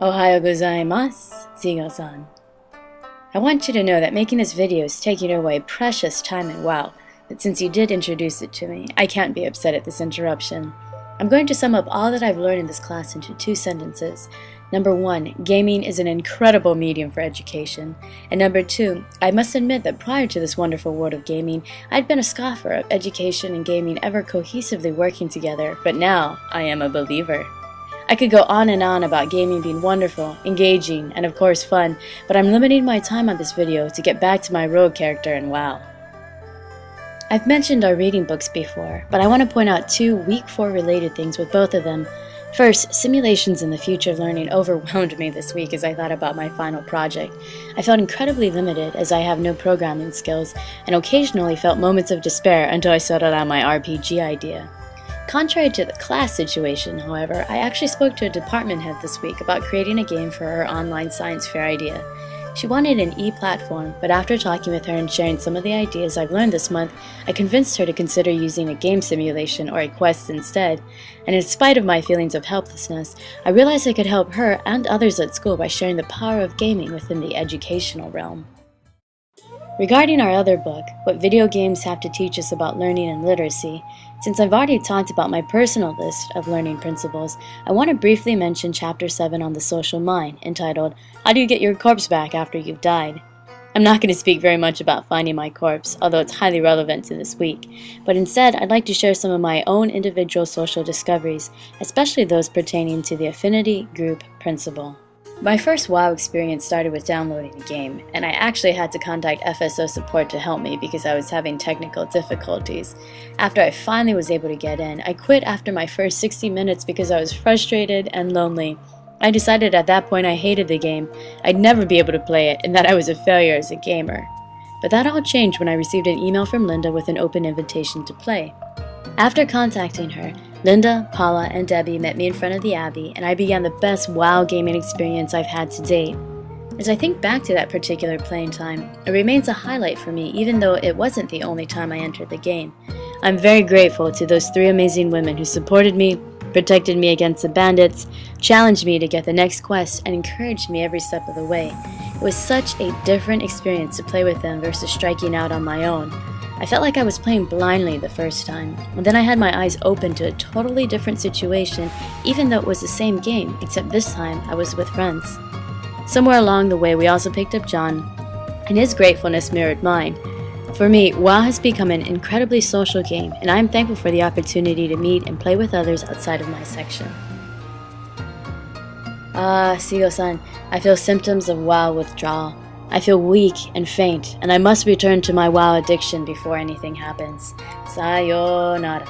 Ohayo gozaimasu, Zigo-san. I want you to know that making this video is taking away precious time in WoW, but since you did introduce it to me, I can't be upset at this interruption. I'm going to sum up all that I've learned in this class into 2 sentences. Number 1, gaming is an incredible medium for education. And number 2, I must admit that prior to this wonderful world of gaming, I'd been a scoffer of education and gaming ever cohesively working together, but now I am a believer. I could go on and on about gaming being wonderful, engaging, and of course fun, but I'm limiting my time on this video to get back to my rogue character in WoW. I've mentioned our reading books before, but I want to point out 2 Week 4 related things with both of them. First, simulations in the future learning overwhelmed me this week as I thought about my final project. I felt incredibly limited as I have no programming skills, and occasionally felt moments of despair until I settled on my RPG idea. Contrary to the class situation, however, I actually spoke to a department head this week about creating a game for her online science fair idea. She wanted an e-platform, but after talking with her and sharing some of the ideas I've learned this month, I convinced her to consider using a game simulation or a quest instead. And in spite of my feelings of helplessness, I realized I could help her and others at school by sharing the power of gaming within the educational realm. Regarding our other book, What Video Games Have to Teach Us About Learning and Literacy, since I've already talked about my personal list of learning principles, I want to briefly mention Chapter 7 on the social mind, entitled, How Do You Get Your Corpse Back After You've Died? I'm not going to speak very much about finding my corpse, although it's highly relevant to this week, but instead I'd like to share some of my own individual social discoveries, especially those pertaining to the affinity group principle. My first WoW experience started with downloading the game, and I actually had to contact FSO support to help me because I was having technical difficulties. After I finally was able to get in, I quit after my first 60 minutes because I was frustrated and lonely. I decided at that point I hated the game, I'd never be able to play it, and that I was a failure as a gamer. But that all changed when I received an email from Linda with an open invitation to play. After contacting her, Linda, Paula, and Debbie met me in front of the Abbey, and I began the best WoW gaming experience I've had to date. As I think back to that particular playing time, it remains a highlight for me even though it wasn't the only time I entered the game. I'm very grateful to those 3 amazing women who supported me, protected me against the bandits, challenged me to get the next quest, and encouraged me every step of the way. It was such a different experience to play with them versus striking out on my own. I felt like I was playing blindly the first time, and then I had my eyes open to a totally different situation even though it was the same game, except this time I was with friends. Somewhere along the way we also picked up John, and his gratefulness mirrored mine. For me, WoW has become an incredibly social game, and I am thankful for the opportunity to meet and play with others outside of my section. Zigo-san, I feel symptoms of WoW withdrawal. I feel weak and faint, and I must return to my WoW addiction before anything happens. Sayonara.